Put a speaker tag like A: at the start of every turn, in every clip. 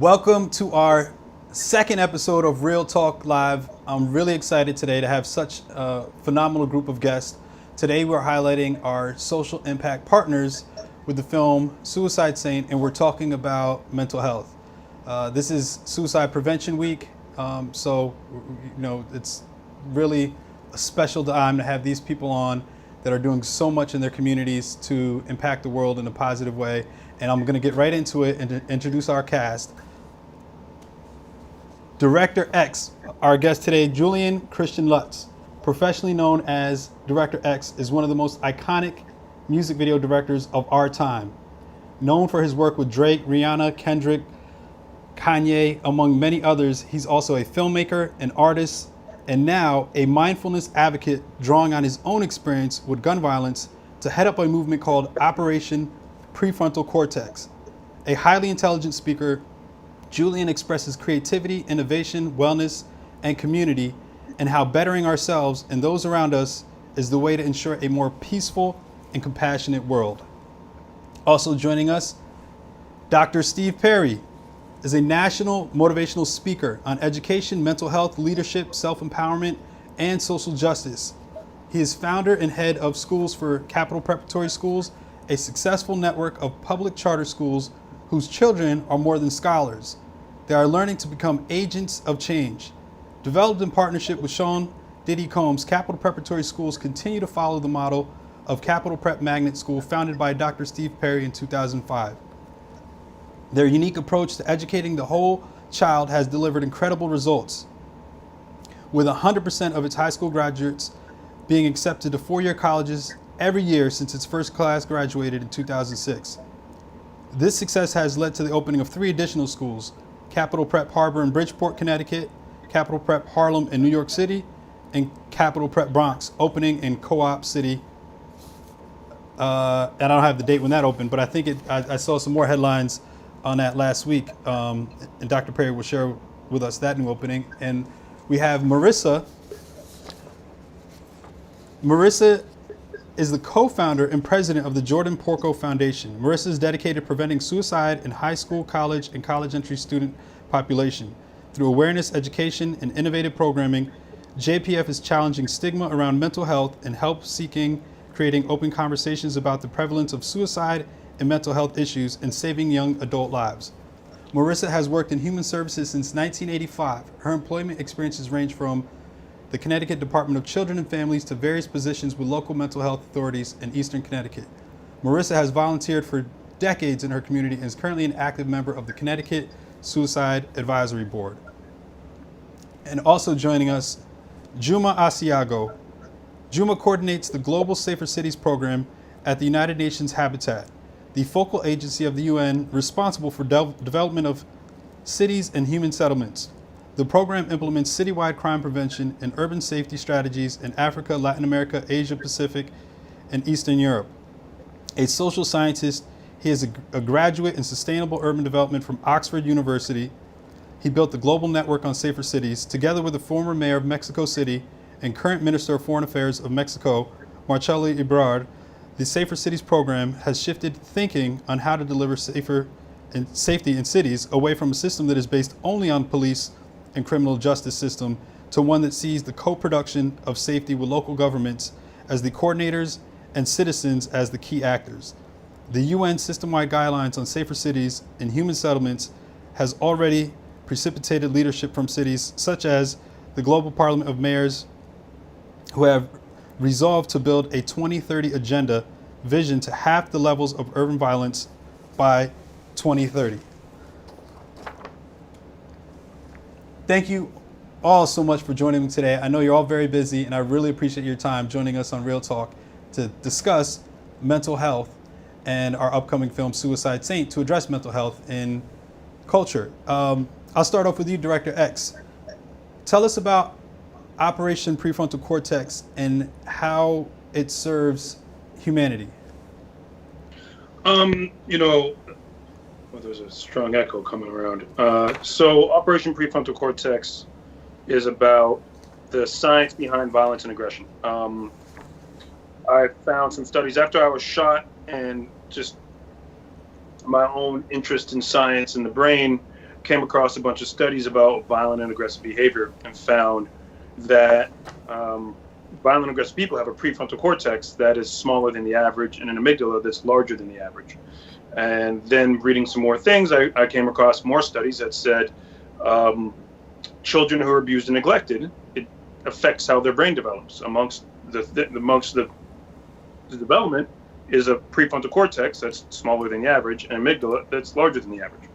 A: Welcome to our second episode of Real Talk Live. I'm really excited today to have such a phenomenal group of guests. Today we're highlighting our social impact partners with the film Suicide Saint, and we're talking about mental health. This is Suicide Prevention Week, so it's really a special time to have these people on that are doing so much in their communities to impact the world in a positive way. And I'm going to get right into it and to introduce our cast. Director X, our guest today, Julian Christian Lutz, professionally known as Director X, is one of the most iconic music video directors of our time. Known for his work with Drake, Rihanna, Kendrick, Kanye, among many others, he's also a filmmaker, an artist, and now a mindfulness advocate, drawing on his own experience with gun violence to head up a movement called Operation Prefrontal Cortex. A highly intelligent speaker, Julian expresses creativity, innovation, wellness, and community, and how bettering ourselves and those around us is the way to ensure a more peaceful and compassionate world. Also joining us, Dr. Steve Perry is a national motivational speaker on education, mental health, leadership, self-empowerment, and social justice. He is founder and head of Schools for Capital Preparatory Schools, a successful network of public charter schools whose children are more than scholars. They are learning to become agents of change. Developed in partnership with Sean Diddy Combs, Capital Preparatory Schools continue to follow the model of Capital Prep Magnet School founded by Dr. Steve Perry in 2005. Their unique approach to educating the whole child has delivered incredible results, with 100% of its high school graduates being accepted to four-year colleges every year since its first class graduated in 2006. This success has led to the opening of 3 additional schools: Capital Prep Harbor in Bridgeport, Connecticut, Capital Prep Harlem in New York City, and Capital Prep Bronx, opening in Co-op City. And I don't have the date when that opened, but I think I saw some more headlines on that last week, and Dr. Perry will share with us that new opening. And we have Marisa. Marisa is the co-founder and president of the Jordan Porco Foundation. Marisa is dedicated to preventing suicide in high school, college, and college entry student population. Through awareness, education, and innovative programming, JPF is challenging stigma around mental health and creating open conversations about the prevalence of suicide and mental health issues and saving young adult lives. Marisa has worked in human services since 1985. Her employment experiences range from the Connecticut Department of Children and Families to various positions with local mental health authorities in Eastern Connecticut. Marisa has volunteered for decades in her community and is currently an active member of the Connecticut Suicide Advisory Board. And also joining us, Juma Assiago. Juma coordinates the Global Safer Cities program at the United Nations Habitat, the focal agency of the UN responsible for development of cities and human settlements. The program implements citywide crime prevention and urban safety strategies in Africa, Latin America, Asia Pacific, and Eastern Europe. A social scientist, he is a graduate in sustainable urban development from Oxford University. He built the Global Network on Safer Cities together with the former mayor of Mexico City and current Minister of Foreign Affairs of Mexico, Marcelo Ebrard. The Safer Cities program has shifted thinking on how to deliver safety in cities away from a system that is based only on police and criminal justice system to one that sees the co-production of safety with local governments as the coordinators and citizens as the key actors. The UN system-wide guidelines on safer cities and human settlements has already precipitated leadership from cities such as the Global Parliament of Mayors, who have resolved to build a 2030 agenda vision to halve the levels of urban violence by 2030. Thank you all so much for joining me today. I know you're all very busy, and I really appreciate your time joining us on Real Talk to discuss mental health and our upcoming film Suicide Saint to address mental health in culture. I'll start off with you, Director X. Tell us about Operation Prefrontal Cortex and how it serves humanity.
B: Well, there's a strong echo coming around. So Operation Prefrontal Cortex is about the science behind violence and aggression. I found some studies after I was shot and just my own interest in science and the brain. came across a bunch of studies about violent and aggressive behavior and found that violent and aggressive people have a prefrontal cortex that is smaller than the average and an amygdala that's larger than the average. And then reading some more things, I came across more studies that said children who are abused and neglected, it affects how their brain develops. Amongst the development is a prefrontal cortex that's smaller than the average and amygdala that's larger than the average.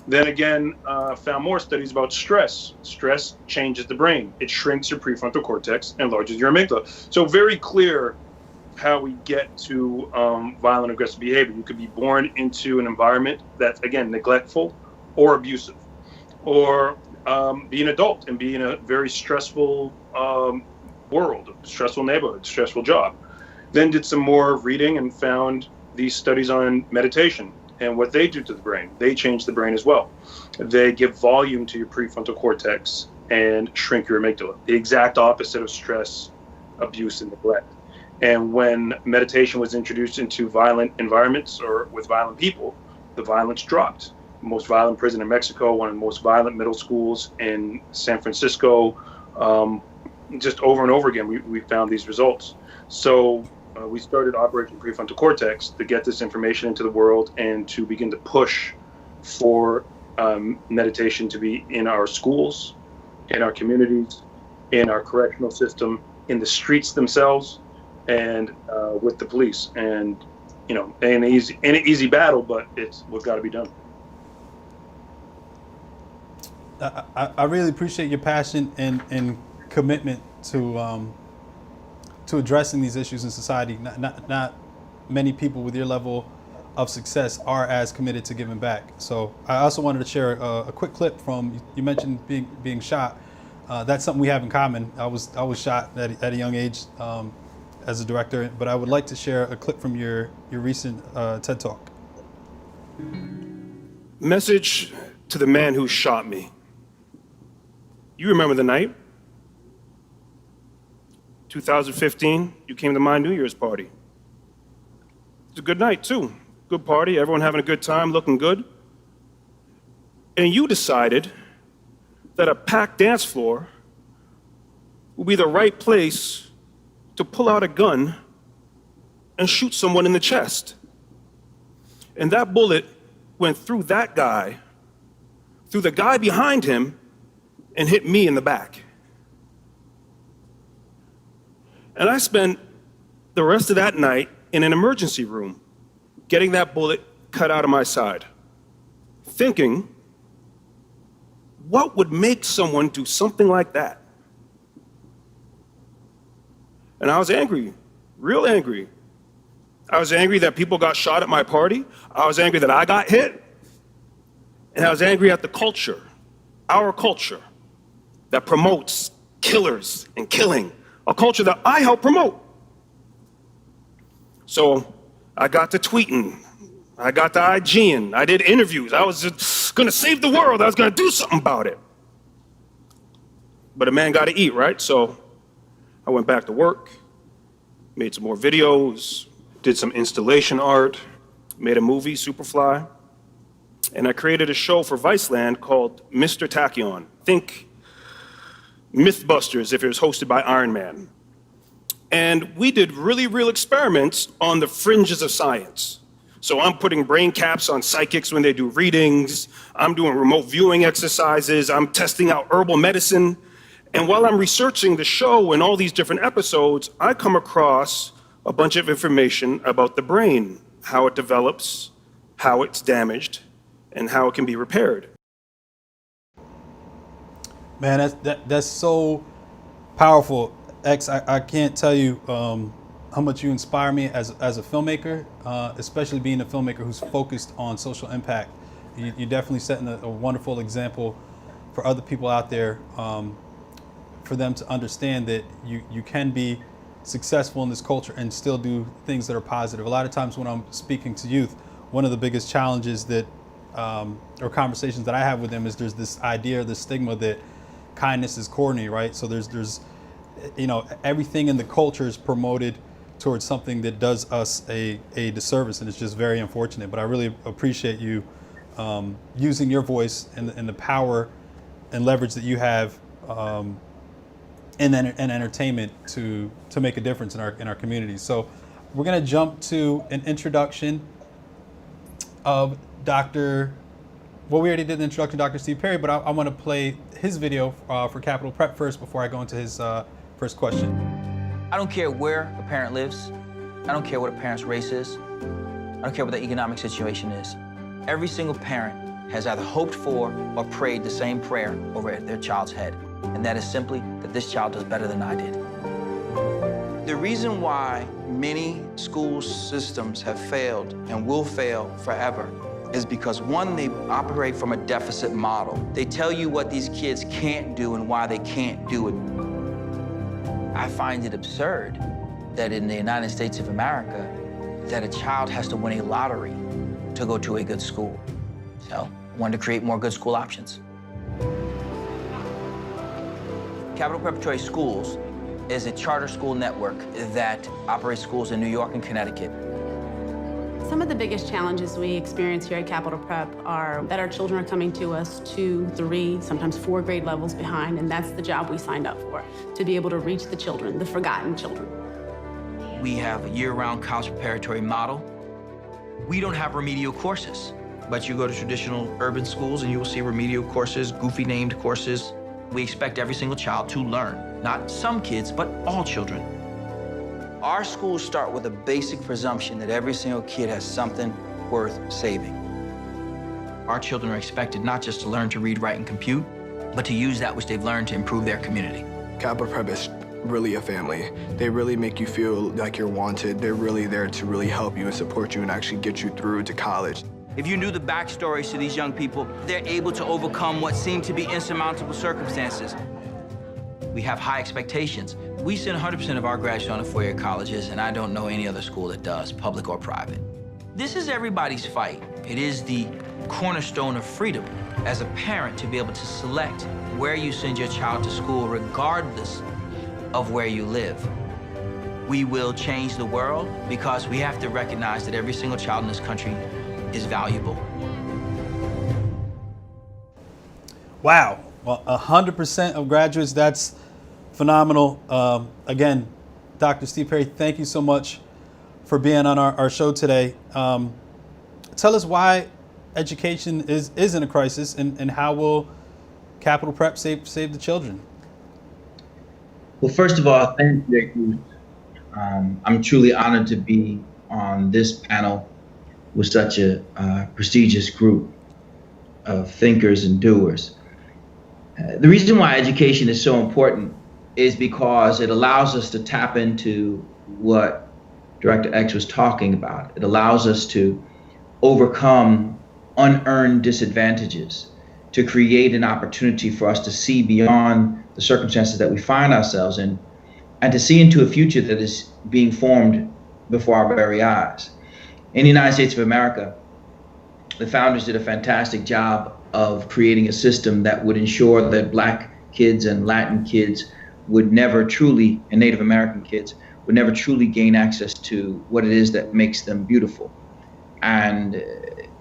B: Then again, found more studies about stress. Stress changes the brain. It shrinks your prefrontal cortex and enlarges your amygdala. So very clear how we get to violent aggressive behavior. You could be born into an environment that's, again, neglectful or abusive, or be an adult and be in a very stressful world, stressful neighborhood, stressful job. Then did some more reading and found these studies on meditation and what they do to the brain. They change the brain as well. They give volume to your prefrontal cortex and shrink your amygdala, the exact opposite of stress, abuse, and neglect. And when meditation was introduced into violent environments or with violent people, the violence dropped. The most violent prison in Mexico, one of the most violent middle schools in San Francisco, just over and over again, we found these results. So we started Operation Prefrontal Cortex to get this information into the world and to begin to push for meditation to be in our schools, in our communities, in our correctional system, in the streets themselves, and with the police. And ain't an easy battle, but it's what's got to be done.
A: I really appreciate your passion and commitment to addressing these issues in society. Not many people with your level of success are as committed to giving back. So I also wanted to share a quick clip from, you mentioned being shot. That's something we have in common. I was shot at a young age as a director, but I would like to share a clip from your recent TED Talk.
C: Message to the man who shot me. You remember the night? 2015, you came to my New Year's party. It's a good night, too. Good party, everyone having a good time, looking good. And you decided that a packed dance floor would be the right place to pull out a gun and shoot someone in the chest. And that bullet went through that guy, through the guy behind him, and hit me in the back. And I spent the rest of that night in an emergency room, getting that bullet cut out of my side, thinking, what would make someone do something like that? And I was angry, real angry. I was angry that people got shot at my party. I was angry that I got hit. And I was angry at the culture, our culture, that promotes killers and killing, a culture that I help promote. So I got to tweeting, I got to IGing, I did interviews. I was just gonna save the world. I was gonna do something about it. But a man gotta eat, right? So I went back to work, made some more videos, did some installation art, made a movie, Superfly, and I created a show for Viceland called Mr. Tachyon. Think Mythbusters if it was hosted by Iron Man. And we did really real experiments on the fringes of science. So I'm putting brain caps on psychics when they do readings. I'm doing remote viewing exercises. I'm testing out herbal medicine. And while I'm researching the show and all these different episodes, I come across a bunch of information about the brain, how it develops, how it's damaged, and how it can be repaired.
A: Man, that's so powerful. X, I can't tell you how much you inspire me as a filmmaker, especially being a filmmaker who's focused on social impact. You're definitely setting a wonderful example for other people out there, for them to understand that you can be successful in this culture and still do things that are positive. A lot of times when I'm speaking to youth, one of the biggest challenges that, or conversations that I have with them is there's this idea, this stigma that kindness is corny, right? So there's everything in the culture is promoted towards something that does us a disservice, and it's just very unfortunate. But I really appreciate you using your voice and the power and leverage that you have in entertainment to make a difference in our communities. So we're going to jump to an introduction of Dr. Well, we already did the introduction to Dr. Steve Perry, but I want to play his video for Capital Prep first before I go into his first question.
D: I don't care where a parent lives. I don't care what a parent's race is. I don't care what the economic situation is. Every single parent has either hoped for or prayed the same prayer over their child's head, and that is simply that this child does better than I did. The reason why many school systems have failed and will fail forever is because, one, they operate from a deficit model. They tell you what these kids can't do and why they can't do it. I find it absurd that in the United States of America, that a child has to win a lottery to go to a good school. So I wanted to create more good school options. Capital Preparatory Schools is a charter school network that operates schools in New York and Connecticut.
E: Some of the biggest challenges we experience here at Capital Prep are that our children are coming to us 2, 3, sometimes 4 grade levels behind, and that's the job we signed up for, to be able to reach the children, the forgotten children.
D: We have a year-round college preparatory model. We don't have remedial courses, but you go to traditional urban schools and you will see remedial courses, goofy named courses. We expect every single child to learn, not some kids, but all children. Our schools start with a basic presumption that every single kid has something worth saving. Our children are expected not just to learn to read, write, and compute, but to use that which they've learned to improve their community.
F: Capital Prep is really a family. They really make you feel like you're wanted. They're really there to really help you and support you and actually get you through to college.
D: If you knew the backstories to these young people, they're able to overcome what seem to be insurmountable circumstances. We have high expectations. We send 100% of our graduates on to four-year colleges, and I don't know any other school that does, public or private. This is everybody's fight. It is the cornerstone of freedom as a parent to be able to select where you send your child to school regardless of where you live. We will change the world because we have to recognize that every single child in this country is valuable.
A: Wow, well, 100% of graduates, that's phenomenal. Again, Dr. Steve Perry, thank you so much for being on our show today. Tell us why education is in a crisis, and how will Capital Prep save the children?
G: Well, first of all, thank you. I'm truly honored to be on this panel with such a prestigious group of thinkers and doers. The reason why education is so important is because it allows us to tap into what Director X was talking about. It allows us to overcome unearned disadvantages, to create an opportunity for us to see beyond the circumstances that we find ourselves in, and to see into a future that is being formed before our very eyes. In the United States of America, the founders did a fantastic job of creating a system that would ensure that Black kids and Latin kids would never truly, and Native American kids, would never truly gain access to what it is that makes them beautiful. And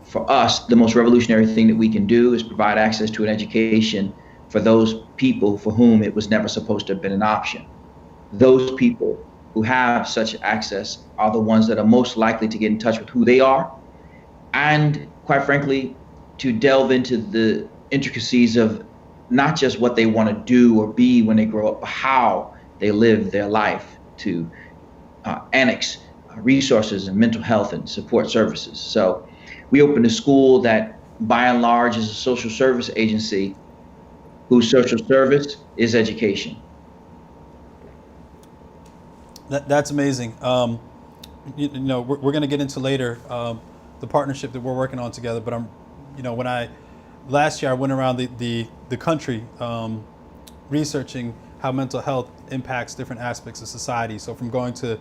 G: for us, the most revolutionary thing that we can do is provide access to an education for those people for whom it was never supposed to have been an option. Those people who have such access are the ones that are most likely to get in touch with who they are, and quite frankly, to delve into the intricacies of not just what they want to do or be when they grow up, but how they live their life, to annex resources and mental health and support services. So we opened a school that by and large is a social service agency whose social service is education.
A: That's amazing. You know, we're going to get into later the partnership that we're working on together. But when last year I went around the country researching how mental health impacts different aspects of society. So from going to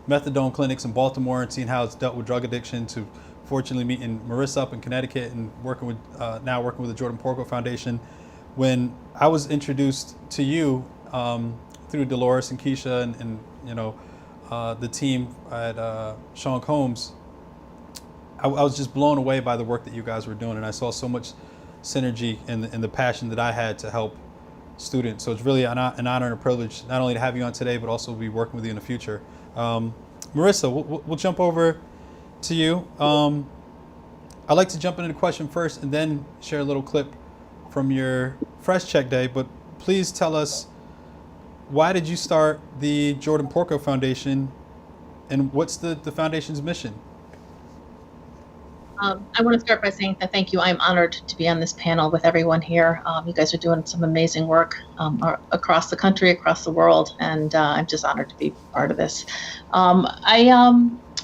A: methadone clinics in Baltimore and seeing how it's dealt with drug addiction, to fortunately meeting Marisa up in Connecticut and working with the Jordan Porco Foundation. When I was introduced to you through Dolores and Keisha and the team at Sean Combs, I was just blown away by the work that you guys were doing, and I saw so much synergy in the passion that I had to help students. So it's really an honor and a privilege not only to have you on today, but also be working with you in the future. Marisa, we'll jump over to you. I'd like to jump into the question first and then share a little clip from your Fresh Check Day, but please tell us, why did you start the Jordan Porco Foundation, and what's the foundation's mission?
H: I want to start by saying that thank you. I'm honored to be on this panel with everyone here. You guys are doing some amazing work across the country, across the world, and I'm just honored to be part of this.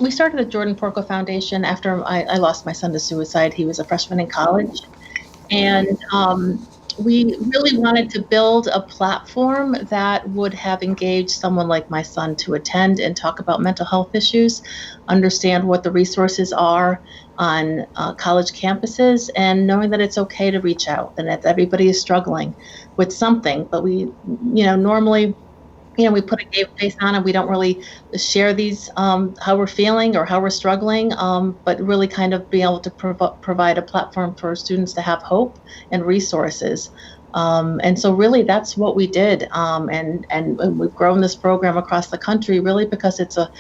H: We started the Jordan Porco Foundation after I lost my son to suicide. He was a freshman in college, and we really wanted to build a platform that would have engaged someone like my son to attend and talk about mental health issues, understand what the resources are on college campuses, and knowing that it's okay to reach out and that everybody is struggling with something. But we, normally, we put a game face on and we don't really share these, how we're feeling or how we're struggling, but really kind of be able to provide a platform for students to have hope and resources. And so really that's what we did. And we've grown this program across the country really because it's a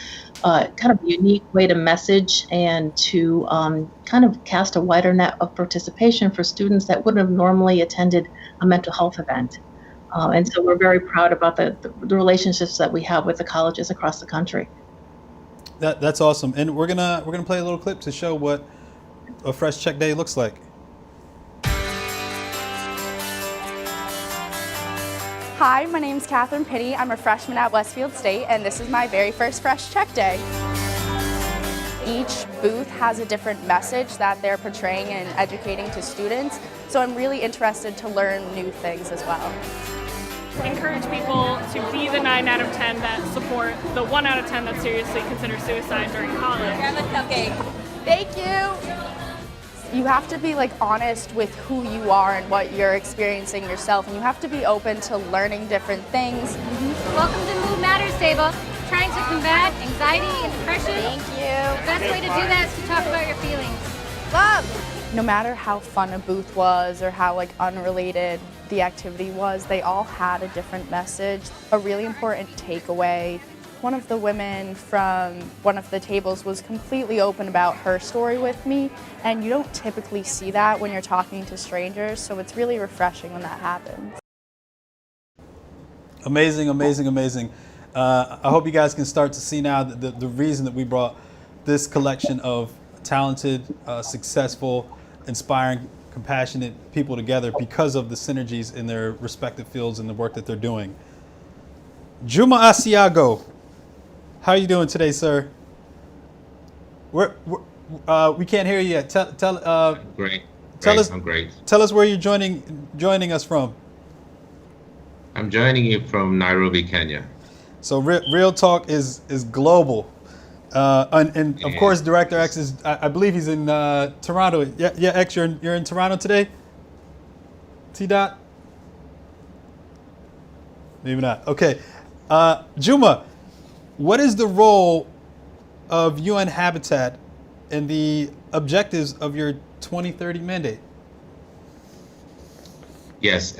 H: kind of unique way to message and to kind of cast a wider net of participation for students that wouldn't have normally attended a mental health event. And so we're very proud about the relationships that we have with the colleges across the country.
A: That's awesome. And we're gonna play a little clip to show what a Fresh Check Day looks like.
I: Hi, my name's Catherine Pitty. I'm a freshman at Westfield State, and this is my very first Fresh Check Day. Each booth has a different message that they're portraying and educating to students, so I'm really interested to learn new things as well.
J: Encourage people to be the 9 out of 10 that support the 1 out of 10 that seriously consider suicide during college.
I: Okay. Thank you. You have to be honest with who you are and what you're experiencing yourself, and you have to be open to learning different things.
K: Welcome to the Mood Matters table. Trying to combat anxiety and depression.
I: Thank you.
K: The best way to do that is to talk about your feelings.
I: Love! No matter how fun a booth was or how unrelated the activity was, they all had a different message, a really important takeaway. One of the women from one of the tables was completely open about her story with me, and you don't typically see that when you're talking to strangers, so it's really refreshing when that happens.
A: Amazing, amazing, amazing. I hope you guys can start to see now the reason that we brought this collection of talented, successful, inspiring, compassionate people together because of the synergies in their respective fields and the work that they're doing. Juma Assiago, how are you doing today, sir? We can't hear you yet.
L: Great. I'm great.
A: Tell us where you're joining us from.
L: I'm joining you from Nairobi, Kenya.
A: So Real Talk is global, and of course, Director X is. I believe he's in Toronto. Yeah, X, you're in Toronto today. T. Dot. Maybe not. Okay, Juma, what is the role of UN Habitat and the objectives of your 2030 mandate?
L: Yes,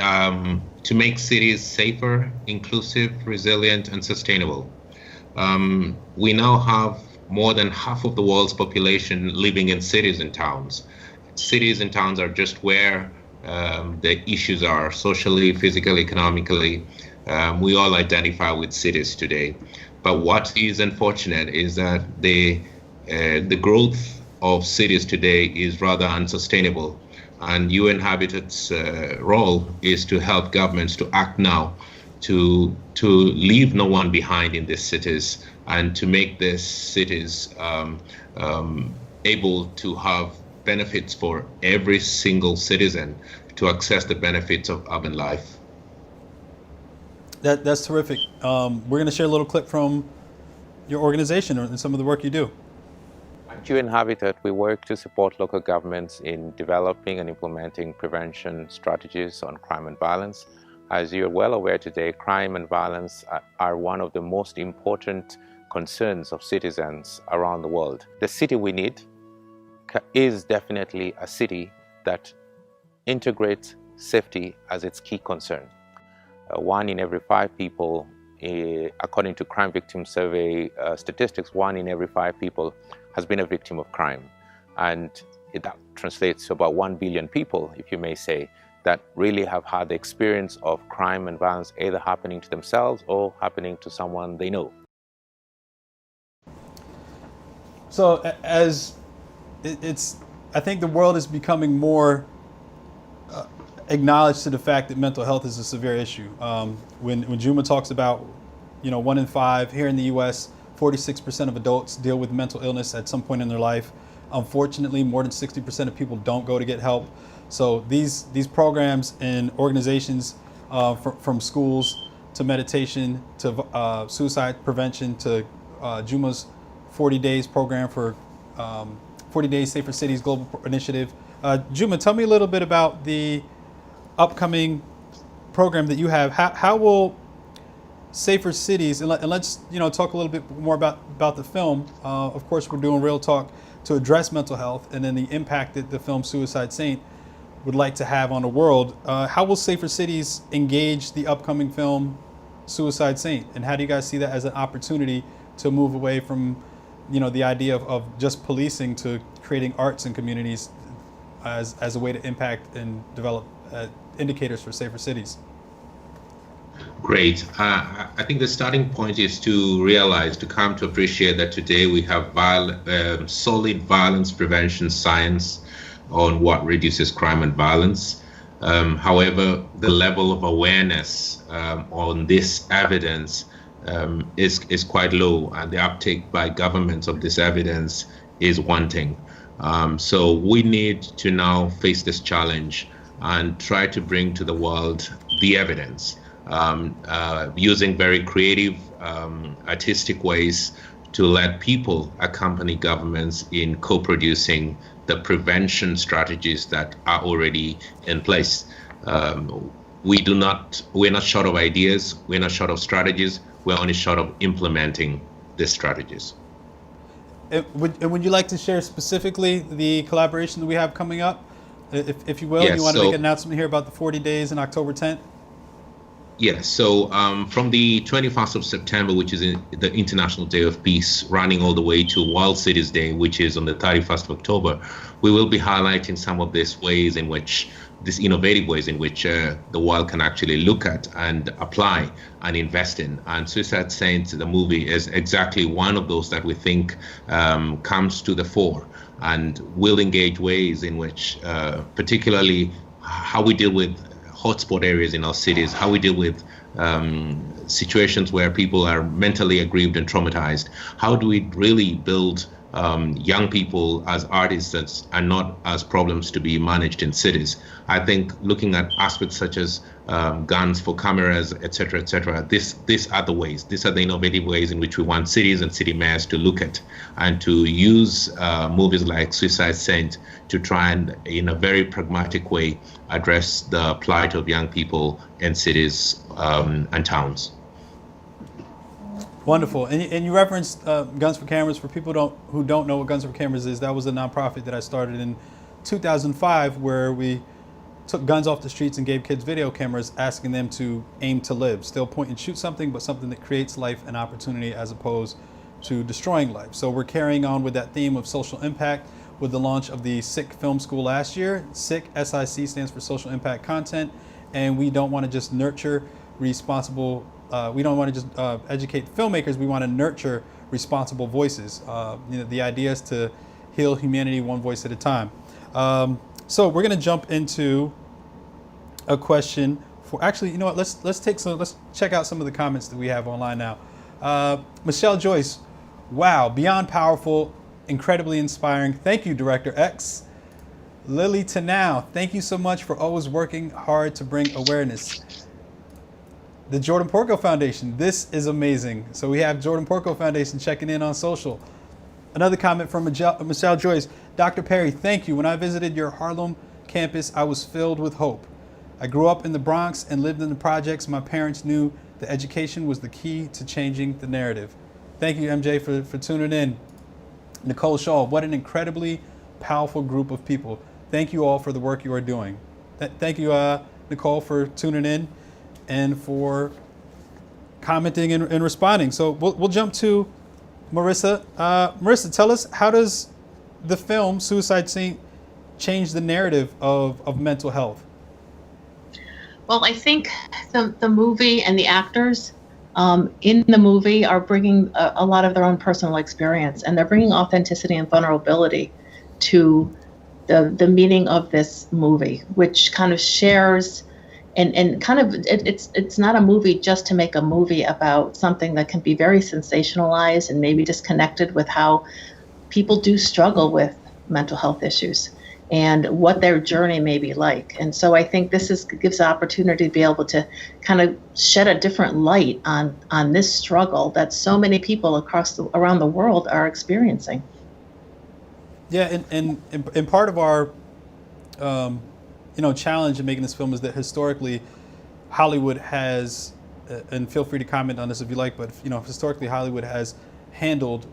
L: to make cities safer, inclusive, resilient, and sustainable. We now have more than half of the world's population living in cities and towns. Cities and towns are just where the issues are socially, physically, economically. We all identify with cities today. But what is unfortunate is that the growth of cities today is rather unsustainable. And UN Habitat's role is to help governments to act now, to leave no one behind in these cities, and to make these cities able to have benefits for every single citizen to access the benefits of urban life.
A: That's terrific. We're going to share a little clip from your organization and some of the work you do.
M: At UN Habitat, we work to support local governments in developing and implementing prevention strategies on crime and violence. As you're well aware today, crime and violence are one of the most important concerns of citizens around the world. The city we need is definitely a city that integrates safety as its key concern. 1 in every 5 people, according to crime victim survey statistics, 1 in every 5 people has been a victim of crime. And that translates to about 1 billion people, if you may say, that really have had the experience of crime and violence either happening to themselves or happening to someone they know.
A: So I think the world is becoming more acknowledged to the fact that mental health is a severe issue. When Juma talks about, 1 in 5 here in the U.S., 46% of adults deal with mental illness at some point in their life. Unfortunately, more than 60% of people don't go to get help. So these programs and organizations, from schools to meditation to suicide prevention to Juma's 40 Days program for 40 Days Safer Cities Global Initiative. Juma, tell me a little bit about the upcoming program that you have. How will Safer Cities, and let's talk a little bit more about the film. Of course, we're doing Real Talk to address mental health and then the impact that the film Suicide Saint would like to have on the world. How will Safer Cities engage the upcoming film Suicide Saint, and how do you guys see that as an opportunity to move away from the idea of just policing to creating arts and communities as a way to impact and develop indicators for safer cities?
L: Great. I think the starting point is to realize, to come to appreciate that today we have solid violence prevention science on what reduces crime and violence. However, the level of awareness on this evidence is quite low, and the uptake by governments of this evidence is wanting. So we need to now face this challenge and try to bring to the world the evidence, using very creative, artistic ways to let people accompany governments in co-producing the prevention strategies that are already in place. We're not short of ideas, we're not short of strategies, we're only short of implementing these strategies.
A: And would you like to share specifically the collaboration that we have coming up, if you will?
L: Yes,
A: you want to make an announcement here about the 40 days on October 10th?
L: Yes, so from the 21st of September, which is the International Day of Peace, running all the way to World Cities Day, which is on the 31st of October, we will be highlighting some of these innovative ways in which the world can actually look at and apply and invest in. And Suicide Saint, the movie, is exactly one of those that we think comes to the fore and will engage ways in which, particularly how we deal with hotspot areas in our cities, how we deal with situations where people are mentally aggrieved and traumatized. How do we really build young people as artists and not as problems to be managed in cities? I think looking at aspects such as guns for cameras, et cetera, these are the ways, these are the innovative ways in which we want cities and city mayors to look at and to use movies like Suicide Saint to try and, in a very pragmatic way, address the plight of young people in cities and towns.
A: Wonderful. And you referenced Guns for Cameras. For people who don't know what Guns for Cameras is, that was a nonprofit that I started in 2005, where we took guns off the streets and gave kids video cameras, asking them to aim to live. Still point and shoot something, but something that creates life and opportunity as opposed to destroying life. So we're carrying on with that theme of social impact with the launch of the SICK Film School last year. SICK, S-I-C, stands for Social Impact Content. And we don't want to just nurture responsible we don't want to just educate filmmakers. We want to nurture responsible voices. The idea is to heal humanity one voice at a time. So we're going to jump into a question for. Actually, you know what? Let's check out some of the comments that we have online now. Michelle Joyce, wow, beyond powerful, incredibly inspiring. Thank you, Director X. Lily Tanau, thank you so much for always working hard to bring awareness. The Jordan Porco Foundation, this is amazing. So we have Jordan Porco Foundation checking in on social. Another comment from Michelle Joyce. Dr. Perry, thank you. When I visited your Harlem campus, I was filled with hope. I grew up in the Bronx and lived in the projects. My parents knew that education was the key to changing the narrative. Thank you, MJ, for tuning in. Nicole Shaw, what an incredibly powerful group of people. Thank you all for the work you are doing. Thank you, Nicole, for tuning in and for commenting and responding. So we'll jump to Marisa. Marisa, tell us, how does the film Suicide Saint change the narrative of mental health?
H: Well, I think the movie and the actors in the movie are bringing a lot of their own personal experience, and they're bringing authenticity and vulnerability to the meaning of this movie, which kind of shares and kind of it's not a movie just to make a movie about something that can be very sensationalized and maybe disconnected with how people do struggle with mental health issues and what their journey may be like. And so I think this gives an opportunity to be able to kind of shed a different light on this struggle that so many people around the world are experiencing.
A: Yeah, and part of our challenge in making this film is that historically Hollywood has, and feel free to comment on this if you like, but historically Hollywood has handled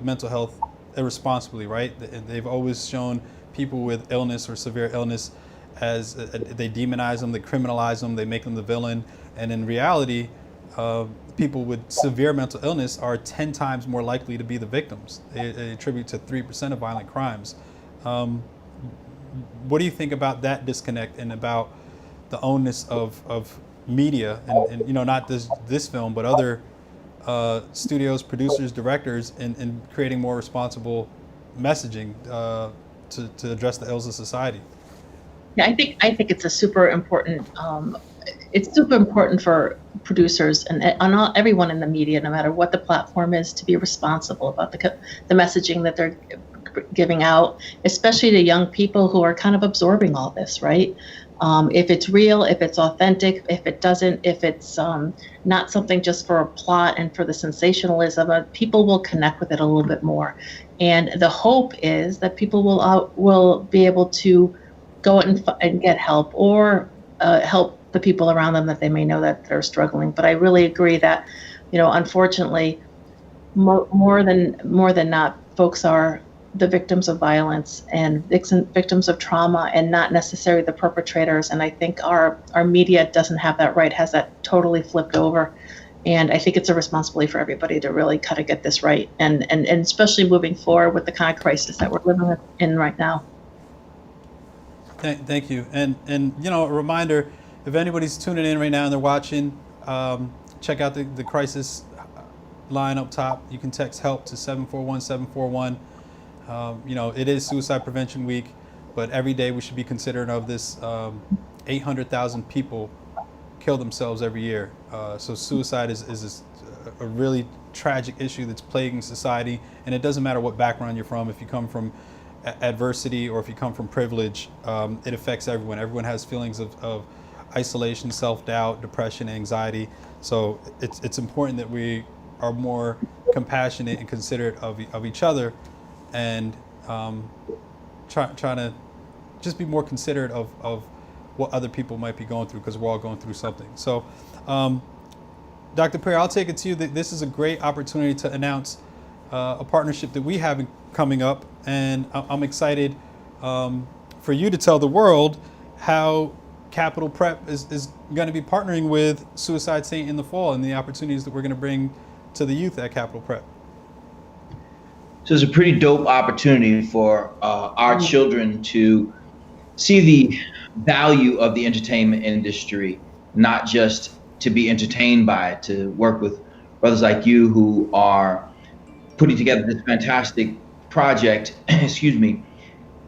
A: mental health irresponsibly, right? They've always shown people with illness or severe illness as they demonize them, they criminalize them, they make them the villain, and in reality, people with severe mental illness are 10 times more likely to be the victims. They attribute to 3% of violent crimes. What do you think about that disconnect and about the onus of media and not this film, but other studios, producers, directors in creating more responsible messaging to address the ills of society?
H: Yeah, I think it's a super important. It's super important for producers and everyone in the media, no matter what the platform is, to be responsible about the messaging that they're giving out, especially to young people who are kind of absorbing all this, right? If it's real, if it's authentic, if it doesn't, if it's not something just for a plot and for the sensationalism, people will connect with it a little bit more. And the hope is that people will be able to go out and get help or help the people around them that they may know that they're struggling. But I really agree that, unfortunately, more than not, folks are the victims of violence and victims of trauma, and not necessarily the perpetrators. And I think our media doesn't have that right, has that totally flipped over. And I think it's a responsibility for everybody to really kind of get this right, and especially moving forward with the kind of crisis that we're living in right now.
A: Thank you. And a reminder, if anybody's tuning in right now and they're watching, check out the crisis line up top. You can text HELP to 741-741. It is Suicide Prevention Week, but every day we should be considerate of this. 800,000 people kill themselves every year. So suicide is a really tragic issue that's plaguing society, and it doesn't matter what background you're from. If you come from adversity or if you come from privilege, it affects everyone. Everyone has feelings of isolation, self-doubt, depression, anxiety. So it's important that we are more compassionate and considerate of each other, and trying to just be more considerate of what other people might be going through, because we're all going through something. So, Dr. Perry, I'll take it to you that this is a great opportunity to announce a partnership that we have coming up, and I'm excited for you to tell the world how Capital Prep is going to be partnering with Suicide Saint in the fall, and the opportunities that we're going to bring to the youth at Capital Prep.
G: So it's a pretty dope opportunity for our children to see the value of the entertainment industry, not just to be entertained by it, to work with brothers like you who are putting together this fantastic project,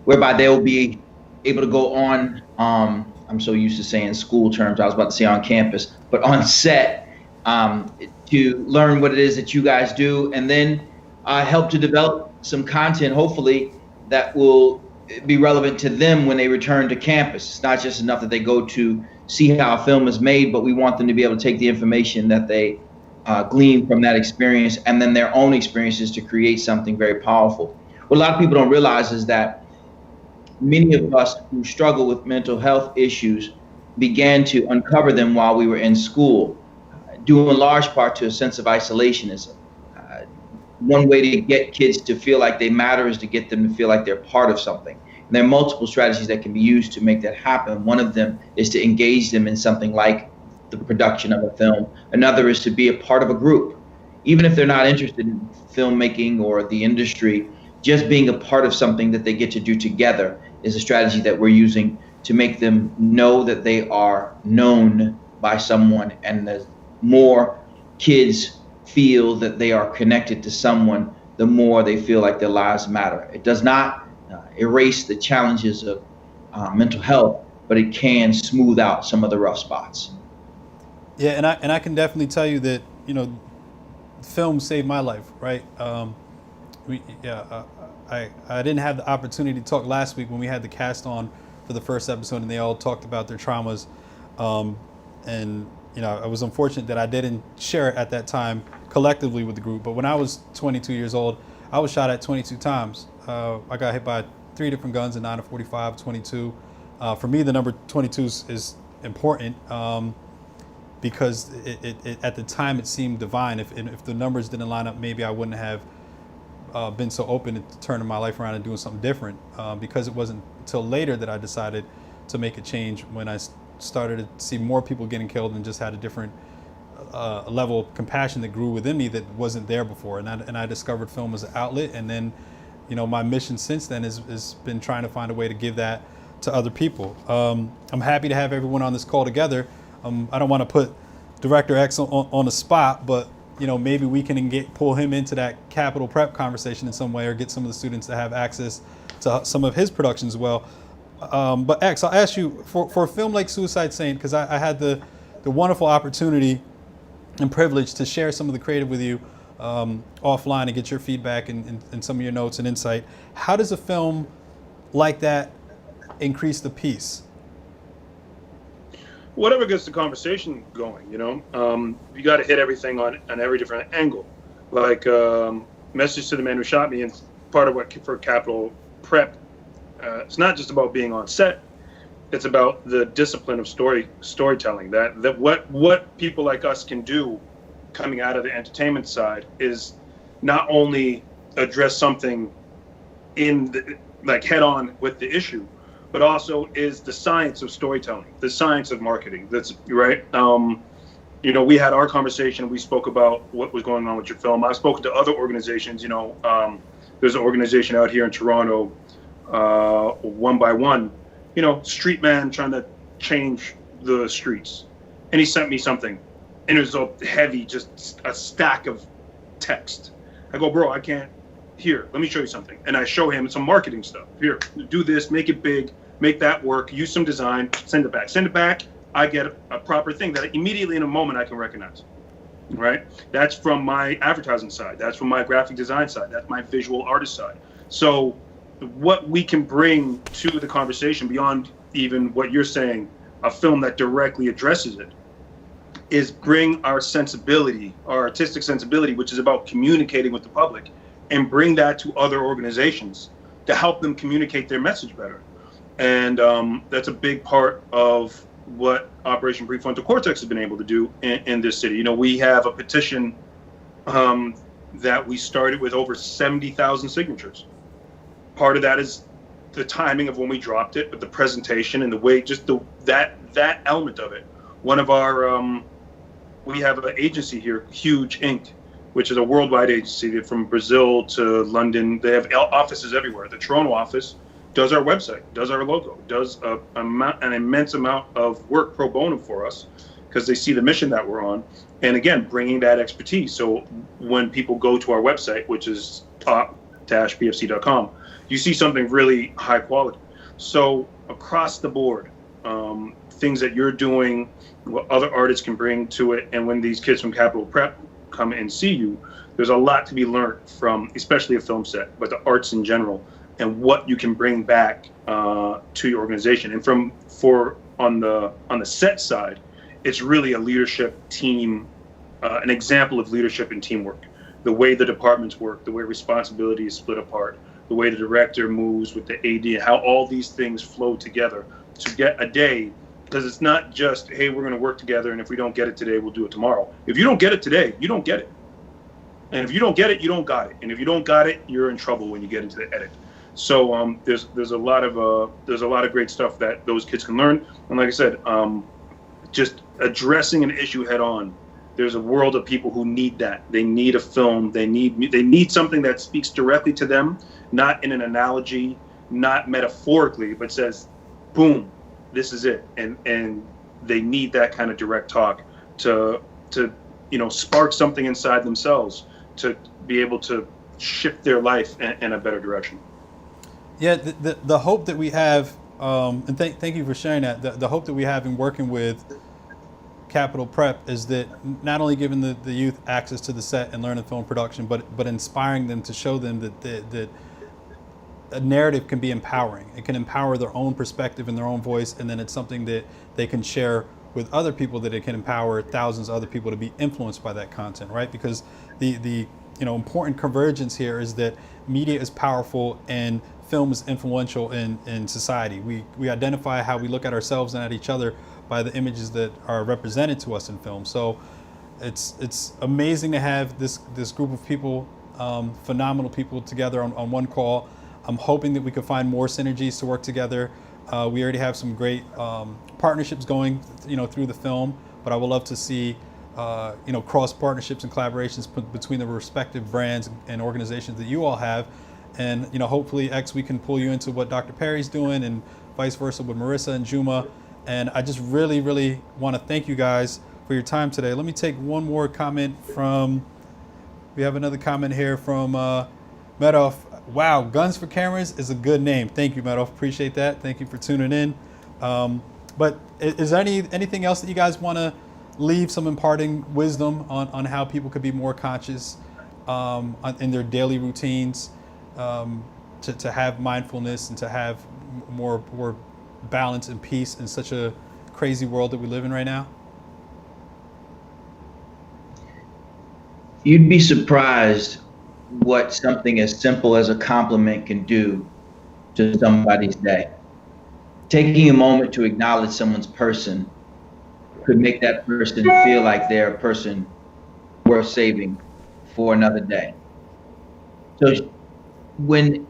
G: whereby they'll be able to go on, I'm so used to saying school terms, I was about to say on campus, but on set, to learn what it is that you guys do, and then help to develop some content, hopefully, that will be relevant to them when they return to campus. It's not just enough that they go to see how a film is made, but we want them to be able to take the information that they glean from that experience and then their own experiences to create something very powerful. What a lot of people don't realize is that many of us who struggle with mental health issues began to uncover them while we were in school, due in large part to a sense of isolationism. one way to get kids to feel like they matter is to get them to feel like they're part of something. And there are multiple strategies that can be used to make that happen. One of them is to engage them in something like the production of a film. Another is to be a part of a group. Even if they're not interested in filmmaking or the industry, just being a part of something that they get to do together is a strategy that we're using to make them know that they are known by someone. And the more kids feel that they are connected to someone, the more they feel like their lives matter. It does not erase the challenges of mental health, but it can smooth out some of the rough spots.
A: Yeah, and I can definitely tell you that, you know, film saved my life, right? I didn't have the opportunity to talk last week when we had the cast on for the first episode, and they all talked about their traumas. And you know, I was unfortunate that I didn't share it at that time collectively with the group. But when I was 22 years old, I was shot at 22 times. I got hit by 3 different guns, a 9, a 45, 22. For me, the number 22 is important because it at the time it seemed divine. If the numbers didn't line up, maybe I wouldn't have been so open to turning my life around and doing something different. Because it wasn't until later that I decided to make a change, when I started to see more people getting killed and just had a different level of compassion that grew within me that wasn't there before. And I discovered film as an outlet. And then, you know, my mission since then has been trying to find a way to give that to other people. I'm happy to have everyone on this call together. I don't want to put Director X on the spot, but you know, maybe we can pull him into that capital prep conversation in some way, or get some of the students to have access to some of his productions as well. But X, I'll ask you, for a film like Suicide Saint, because I had the wonderful opportunity and privilege to share some of the creative with you offline and get your feedback and some of your notes and insight. How does a film like that increase the piece?
B: Whatever gets the conversation going, you know, you got to hit everything on every different angle. Like Message to the Man Who Shot Me, and part of what for Capital Prep, it's not just about being on set. It's about the discipline of storytelling. That what people like us can do, coming out of the entertainment side, is not only address something like head on with the issue, but also is the science of storytelling, the science of marketing. That's right. You know, we had our conversation. We spoke about what was going on with your film. I've spoken to other organizations. You know, there's an organization out here in Toronto, One by One. You know, street man trying to change the streets, and he sent me something, and it was so heavy, just a stack of text. I go, bro, I can't. Here, let me show you something. And I show him some marketing stuff. Here, do this, make it big, make that work, use some design, send it back. Send it back, I get a proper thing that immediately in a moment I can recognize, right? That's from my advertising side. That's from my graphic design side. That's my visual artist side. So what we can bring to the conversation beyond even what you're saying, a film that directly addresses it, is bring our sensibility, our artistic sensibility, which is about communicating with the public, and bring that to other organizations to help them communicate their message better. And that's a big part of what Operation Prefrontal Cortex has been able to do in this city. You know, we have a petition that we started with over 70,000 signatures. Part of that is the timing of when we dropped it, but the presentation and the way, just that element of it. One of our, we have an agency here, Huge Inc., which is a worldwide agency from Brazil to London. They have offices everywhere. The Toronto office does our website, does our logo, does an immense amount of work pro bono for us, because they see the mission that we're on. And again, bringing that expertise. So when people go to our website, which is talk-pfc.com, you see something really high quality. So across the board, things that you're doing, what other artists can bring to it, and when these kids from Capital Prep come and see you, there's a lot to be learned from, especially a film set, but the arts in general, and what you can bring back to your organization. And on the set side, it's really a leadership team, an example of leadership and teamwork. The way the departments work, the way responsibility is split apart, the way the director moves with the AD, how all these things flow together to get a day. Because it's not just, hey, we're going to work together, and if we don't get it today, we'll do it tomorrow. If you don't get it today, you don't get it. And if you don't get it, you don't got it. And if you don't got it, you're in trouble when you get into the edit. So there's a lot of great stuff that those kids can learn. And like I said, just addressing an issue head on. There's a world of people who need that. They need a film. They need something that speaks directly to them, not in an analogy, not metaphorically, but says, boom, this is it. And they need that kind of direct talk to spark something inside themselves to be able to shift their life in a better direction.
A: Yeah, the hope that we have, and thank you for sharing that. The hope that we have in working with Capital Prep is that not only giving the youth access to the set and learning film production, but inspiring them to show them that a narrative can be empowering. It can empower their own perspective and their own voice, and then it's something that they can share with other people, that it can empower thousands of other people to be influenced by that content, right? Because the important convergence here is that media is powerful and film is influential in society. We identify how we look at ourselves and at each other by the images that are represented to us in film. So it's amazing to have this group of people, phenomenal people together on one call. I'm hoping that we can find more synergies to work together. We already have some great partnerships going, through the film, but I would love to see, cross partnerships and collaborations between the respective brands and organizations that you all have. And, hopefully, X, we can pull you into what Dr. Perry's doing and vice versa with Marisa and Juma. And I just really, really want to thank you guys for your time today. Let me take one more comment we have another comment here from Medoff. Wow, Guns for Cameras is a good name. Thank you, Medoff. Appreciate that. Thank you for tuning in. But is there anything else that you guys want to leave, some imparting wisdom on how people could be more conscious in their daily routines, to have mindfulness and to have more balance and peace in such a crazy world that we live in right now?
G: You'd be surprised what something as simple as a compliment can do to somebody's day. Taking a moment to acknowledge someone's person could make that person feel like they're a person worth saving for another day. So when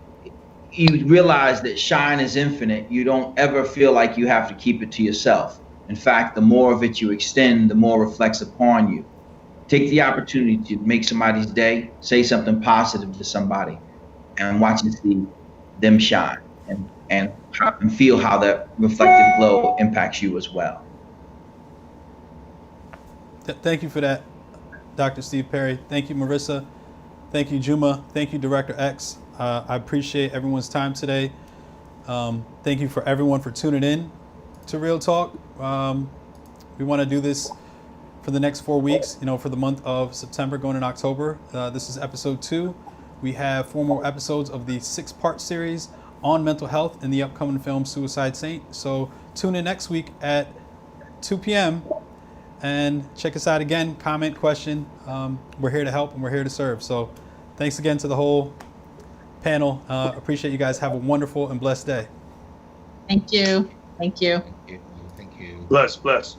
G: you realize that shine is infinite, you don't ever feel like you have to keep it to yourself. In fact, the more of it you extend, the more reflects upon you. Take the opportunity to make somebody's day, say something positive to somebody, and watch and see them shine and feel how that reflective glow impacts you as well.
A: Thank you for that, Dr. Steve Perry. Thank you, Marisa. Thank you, Juma. Thank you, Director X. I appreciate everyone's time today. Thank you for everyone for tuning in to Real Talk. We want to do this for the next 4 weeks, for the month of September going in October. This is episode 2. We have 4 more episodes of the 6-part series on mental health in the upcoming film Suicide Saint. So tune in next week at 2 p.m. and check us out again. Comment, question. We're here to help and we're here to serve. So thanks again to the whole panel. Appreciate you guys. Have a wonderful and blessed day.
H: Thank you. Thank you.
L: Thank you.
B: Bless.